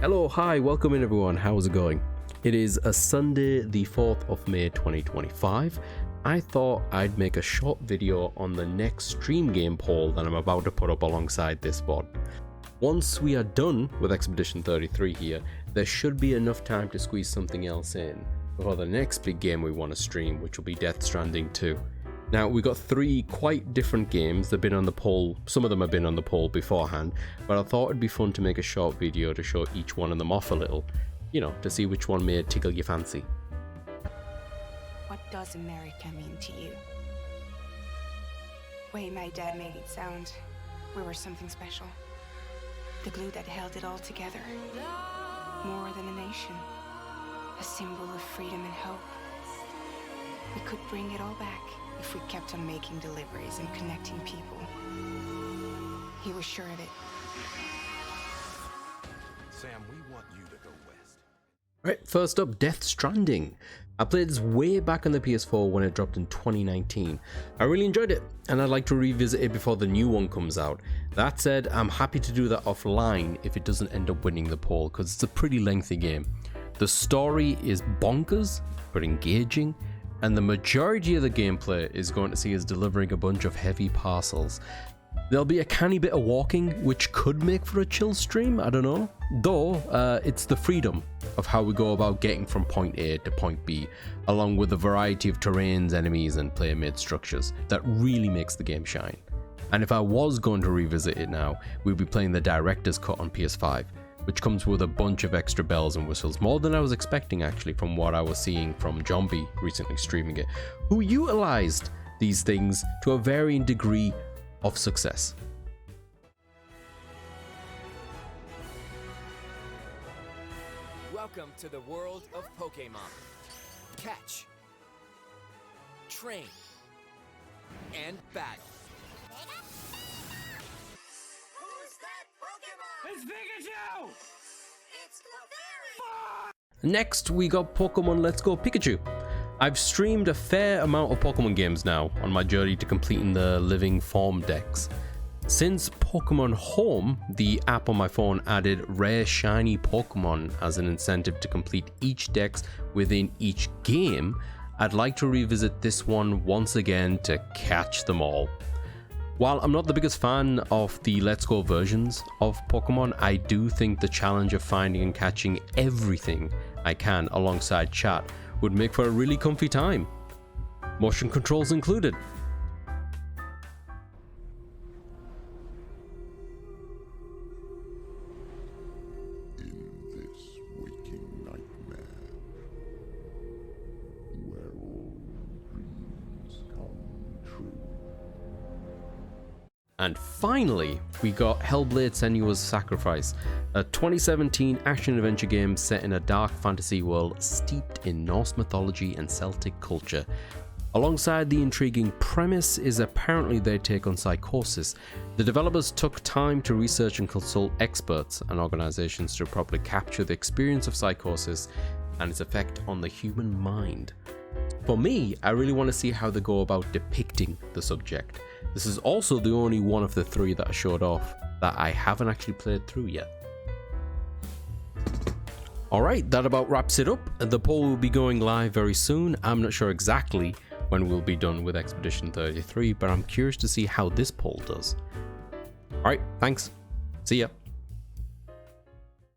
Hello, hi, welcome in everyone. How's it going? It is a Sunday, the 4th of May 2025. I thought I'd make a short video on the next stream game poll that I'm about to put up alongside this VOD. Once we are done with Expedition 33 here, there should be enough time to squeeze something else in before the next big game we want to stream, which will be Death Stranding 2. Now, we got three quite different games that have been on the poll. Some of them have been on the poll beforehand, but I thought it'd be fun to make a short video to show each one of them off a little, you know, to see which one may tickle your fancy. What does America mean to you? Way my dad made it sound, we were something special. The glue that held it all together. More than a nation. A symbol of freedom and hope. We could bring it all back if we kept on making deliveries and connecting people. He was sure of it. Sam, we want you to go west. Right, first up, Death Stranding. I played this way back on the PS4 when it dropped in 2019. I really enjoyed it, and I'd like to revisit it before the new one comes out. That said, I'm happy to do that offline if it doesn't end up winning the poll, because it's a pretty lengthy game. The story is bonkers, but engaging, and the majority of the gameplay is going to see us delivering a bunch of heavy parcels. There'll be a canny bit of walking, which could make for a chill stream, I don't know. Though, it's the freedom of how we go about getting from point A to point B, along with a variety of terrains, enemies, and player-made structures that really makes the game shine. And if I was going to revisit it now, we'd be playing the director's cut on PS5, which comes with a bunch of extra bells and whistles, more than I was expecting actually from what I was seeing from Jombie recently streaming it, who utilized these things to a varying degree of success. Welcome to the world of Pokemon. Catch, train, and battle. Who's that Pokemon? It's Pikachu! It's Clefairy! Next, we got Pokemon Let's Go Pikachu. I've streamed a fair amount of Pokemon games now on my journey to completing the living form decks. Since Pokemon Home, the app on my phone added rare shiny Pokemon as an incentive to complete each dex within each game, I'd like to revisit this one once again to catch them all. While I'm not the biggest fan of the Let's Go versions of Pokemon, I do think the challenge of finding and catching everything I can alongside chat would make for a really comfy time. Motion controls included. In this waking nightmare, where all dreams come true. And finally, we got Hellblade: Senua's Sacrifice, a 2017 action-adventure game set in a dark fantasy world steeped in Norse mythology and Celtic culture. Alongside the intriguing premise is apparently their take on psychosis. The developers took time to research and consult experts and organizations to properly capture the experience of psychosis and its effect on the human mind. For me, I really want to see how they go about depicting the subject. This is also the only one of the three that I showed off that I haven't actually played through yet. Alright, that about wraps it up. The poll will be going live very soon. I'm not sure exactly when we'll be done with Expedition 33, but I'm curious to see how this poll does. Alright, thanks. See ya.